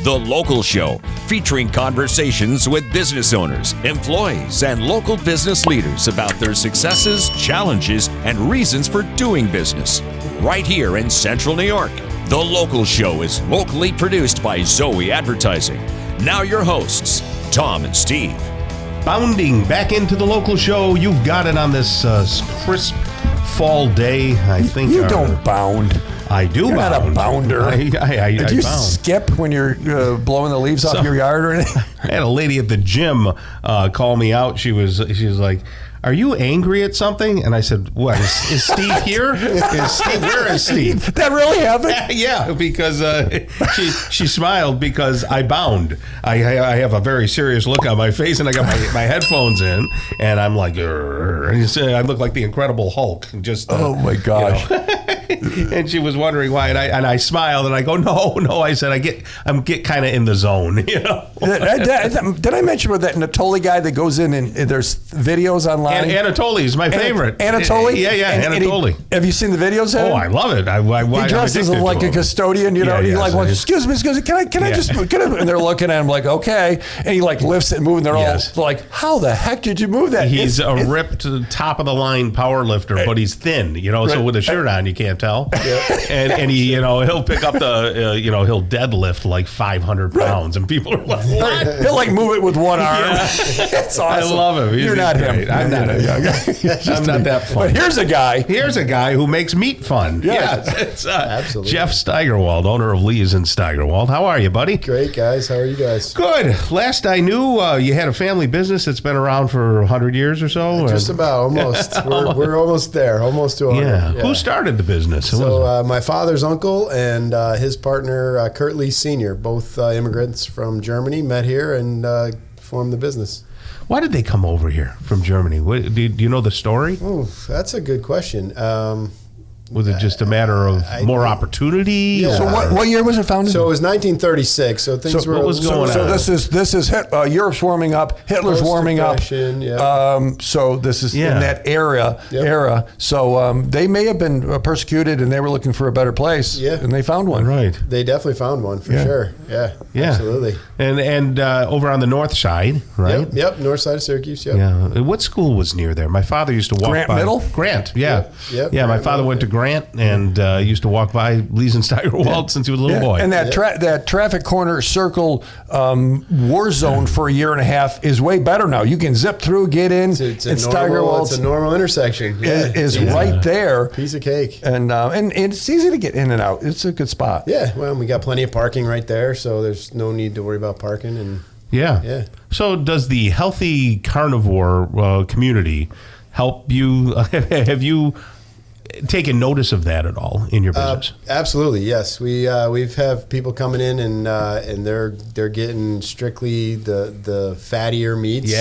The Local Show, featuring conversations with business owners, employees, and local business leaders about their successes, challenges, and reasons for doing business. Right here in Central New York. The Local Show is locally produced by Zoe Advertising. Now your hosts, Tom and Steve. Bounding back into The Local Show. You've got it on this crisp fall day. I think you don't bound. I do. You're bound. Not a bounder. I do you bound. skip when you're blowing the leaves off your yard or anything? I had a lady at the gym call me out. She was like, "Are you angry at something?" And I said, "What? Is Steve here? Where is Steve?" That really happened? Yeah, because she smiled because I bound. I have a very serious look on my face, and I got my headphones in, and I'm like, I look like the Incredible Hulk. Just oh my gosh. And she was wondering why, and I smiled, and I go, no. I said, I get kind of in the zone, you know. Did I mention about that Anatoly guy that goes in and there's videos online? Anatoly is my favorite. Anatoly? Yeah, Anatoly. Have you seen the videos? Oh, I love it. He dresses like a custodian, you know. Yeah, he's yes, like, well, excuse me, can I just get it? And they're looking at him like, okay. And he like lifts it and moves, and they're all like, how the heck did you move that? He's a ripped top of the line power lifter, but he's thin, you know. Right. So with a shirt on, you can't tell. Yeah. And he, he'll pick up the, he'll deadlift like 500 pounds, and people are like, what? He'll like move it with one arm. Yeah. That's awesome. I love him. You're not great. him. I'm not I'm not that fun. But here's a guy who makes meat fun. Yeah. It's absolutely. Jeff Steigerwald, owner of Liehs in Steigerwald. How are you, buddy? Great, guys. How are you guys? Good. Last I knew, you had a family business that's been around for 100 years or so. Just about, almost. We're almost there, almost to 100. Yeah. Who started the business? So my father's uncle and his partner, Kurt Liehs Sr., both immigrants from Germany, met here and formed the business. Why did they come over here from Germany? Do you know the story? Oh, that's a good question. Was it just a matter of more opportunity? Yeah. So what year was it founded? So it was 1936. So things were. What was going on? So this is Europe's warming up. Hitler's warming up. Yeah. So this is in that era. So they may have been persecuted, and they were looking for a better place. Yeah. And they found one. Right. They definitely found one for sure. Yeah. Absolutely. And over on the north side, right? Yep. North side of Syracuse. Yep. Yeah. What school was near there? My father used to walk Grant by. Middle? Grant. Yeah. Yep. Yeah. My father went to Grant and used to walk by Liehs and Steigerwald since he was a little boy. And that traffic corner circle war zone for a year and a half is way better now. You can zip through, get in. It's a normal intersection. It is right there. Piece of cake. And it's easy to get in and out. It's a good spot. Yeah. Well, we got plenty of parking right there, so there's no need to worry about parking. And yeah. So does the healthy carnivore community help you? Have you taken notice of that at all in your business? Absolutely, yes. We've have people coming in and they're getting strictly the fattier meats,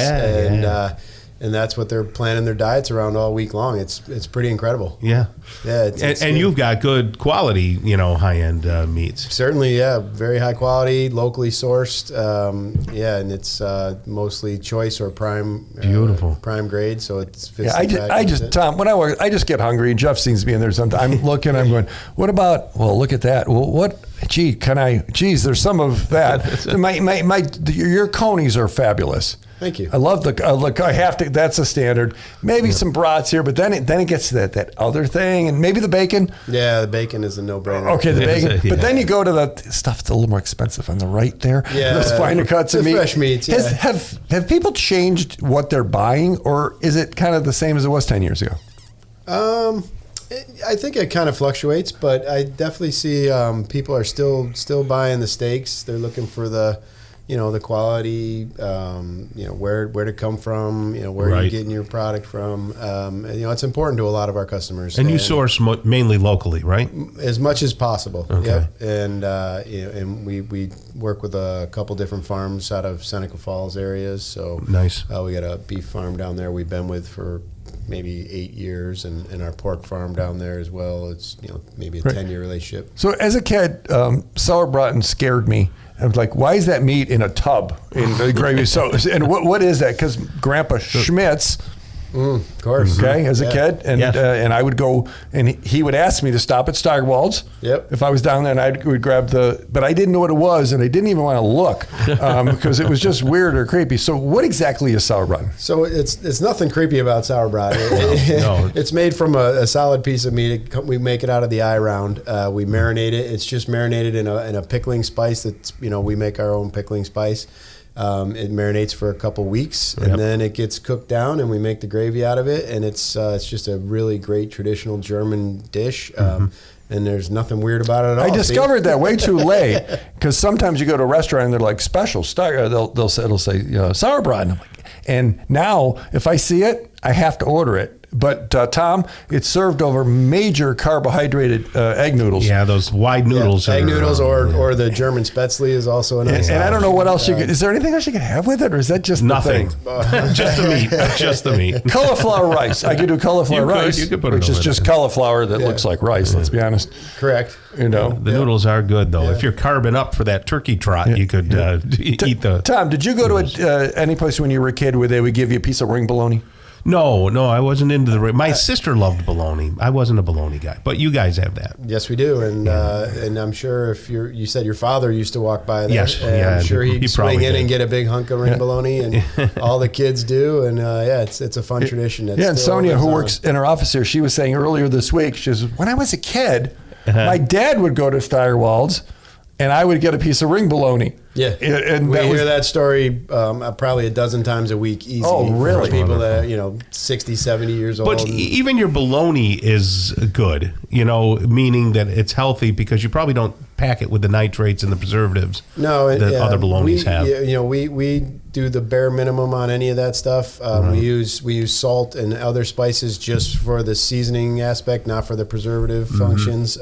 and that's what they're planning their diets around all week long. It's pretty incredible. Yeah. And you've got good quality, high end meats. Certainly, yeah, very high quality, locally sourced. And it's mostly choice or prime. Beautiful. Prime grade. So it's. Tom, when I just get hungry, and Jeff seems to be in there sometimes. I'm looking, I'm going, what about? Well, look at that. Well, what? Geez, there's some of that. Your conies are fabulous. Thank you. I love I have to. That's a standard. Maybe some brats here, but then it gets to that other thing, and maybe the bacon. Yeah, the bacon is a no-brainer. Okay, the bacon. But then you go to the stuff that's a little more expensive on the right there. Yeah, those finer cuts of meat. Fresh meats. Yeah. Have people changed what they're buying, or is it kind of the same as it was 10 years ago? I think it kind of fluctuates, but I definitely see people are still buying the steaks. They're looking for the quality, where to come from, where you're getting your product from. It's important to a lot of our customers. And you source mainly locally, right? As much as possible. Okay. Yep. And we work with a couple different farms out of Seneca Falls areas. So nice. We got a beef farm down there we've been with for maybe 8 years, and our pork farm down there as well. It's maybe a 10-year relationship. So as a kid, sauerbraten scared me. I was like, why is that meat in a tub in the gravy? So, and what is that? Because Grandpa Schmitz Of course. Okay, as a kid, and Yeah. and I would go, and he would ask me to stop at Steigerwald's. Yep. If I was down there, and I would grab but I didn't know what it was, and I didn't even want to look because it was just weird or creepy. So, what exactly is sauerbraten? So it's nothing creepy about sauerbraten. No. It's made from a solid piece of meat. We make it out of the eye round. We marinate it. It's just marinated in a pickling spice. That's we make our own pickling spice. It marinates for a couple weeks, and then it gets cooked down, and we make the gravy out of it. And it's just a really great traditional German dish. And there's nothing weird about it at all. I discovered that way too late because sometimes you go to a restaurant and they're like special. It'll say sauerbraten, and now if I see it, I have to order it. But Tom, it's served over major carbohydrated egg noodles. Yeah, those wide noodles. Egg noodles or the German Spätzle is also a nice. And I don't know what else you could. Is there anything else you could have with it, or is that just Nothing. The thing? Just the meat. Just the meat. Cauliflower rice. I could do cauliflower rice, You could put it which is over just there. cauliflower that looks like rice. Let's be honest. Correct. You know. The noodles are good, though. If you're carbing up for that turkey trot, you could eat the... Tom, did you go to any place when you were a kid where they would give you a piece of ring bologna? No, I wasn't into the... My sister loved bologna. I wasn't a bologna guy, but you guys have that. Yes, we do, and I'm sure if you said your father used to walk by there, Yes, and yeah, I'm sure he'd he swing probably in did. and get a big hunk of ring bologna, and all the kids do, and it's a fun tradition. That And still Sonia, lives who on. works in her office here, she was saying earlier this week, she says, when I was a kid, my dad would go to Steigerwald's, and I would get a piece of ring bologna. Yeah, and we that hear was- that story probably a dozen times a week easy. Oh, really? For people that are 60, 70 years old. But even your bologna is good, meaning that it's healthy because you probably don't pack it with the nitrates and the preservatives that other bolognas have. We do the bare minimum on any of that stuff. We use salt and other spices just for the seasoning aspect, not for the preservative functions.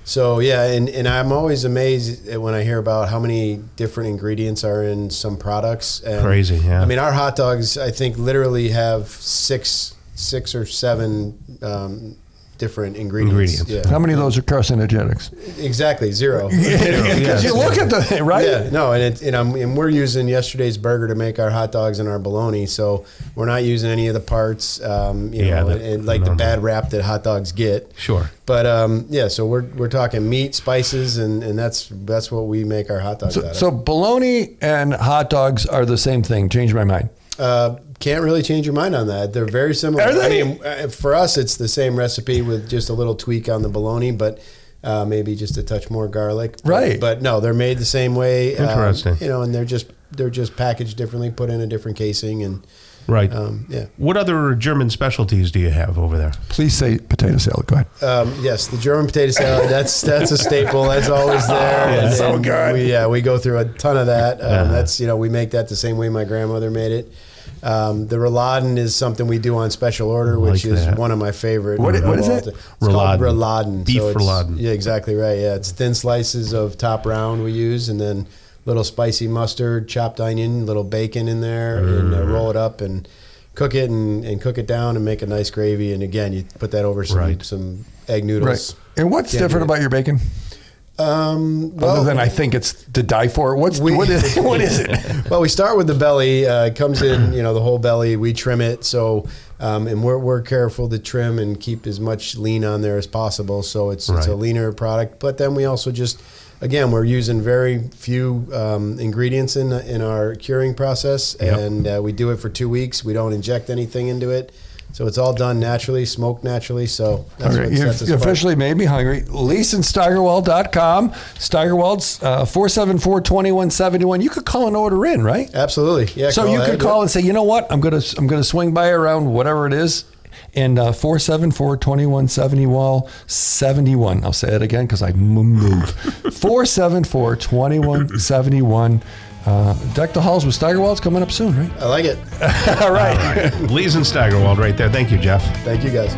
So yeah, and I'm always amazed when I hear about how many different ingredients are in some products. And, Crazy, yeah. I mean, our hot dogs, I think, literally have six or seven different ingredients. Yeah. How many of those are carcinogenics? Exactly, zero. Because you look at the thing, right? Yeah, no, and we're using yesterday's burger to make our hot dogs and our bologna, so we're not using any of the parts, the bad rap that hot dogs get. Sure. But so we're talking meat, spices, and that's what we make our hot dogs out of. So bologna and hot dogs are the same thing. Change my mind. Can't really change your mind on that. They're very similar. Are they? I mean, for us, it's the same recipe with just a little tweak on the bologna, but maybe just a touch more garlic. Right. But no, they're made the same way. Interesting. And they're just packaged differently, put in a different casing, and Right. yeah. What other German specialties do you have over there? Please say potato salad. Go ahead. Yes, the German potato salad. That's a staple. That's always there. Yeah, so good. We go through a ton of that. That's we make that the same way my grandmother made it. The rouladen is something we do on special order, which is that. one of my favorite. What is it? It's called Rouladen. rouladen. Beef it's- rouladen. Yeah, exactly right. Yeah, it's thin slices of top round we use, and then little spicy mustard, chopped onion, little bacon in there, and roll it up and cook it and cook it down and make a nice gravy. And again, you put that over some egg noodles. Right. And what's different about your bacon? Other than I think it's to die for. What is it? Well, we start with the belly. It comes in, the whole belly. We trim it. So, and we're careful to trim and keep as much lean on there as possible. So it's a leaner product. But then we also again, we're using very few ingredients in our curing process, and we do it for 2 weeks. We don't inject anything into it. So it's all done naturally, smoked naturally. So that's what sets us You apart. officially made me hungry. Liehs and Steigerwald.com. Steigerwald's 474-2171. You could call an order in, right? Absolutely. Yeah. So you could call and say, you know what? I'm gonna swing by around whatever it is. And 474-2171. I'll say it again because I moved. 474-2171. Deck the halls with Steigerwald's coming up soon, right? I like it. All right. Liehs and Steigerwald right there. Thank you, Jeff. Thank you, guys.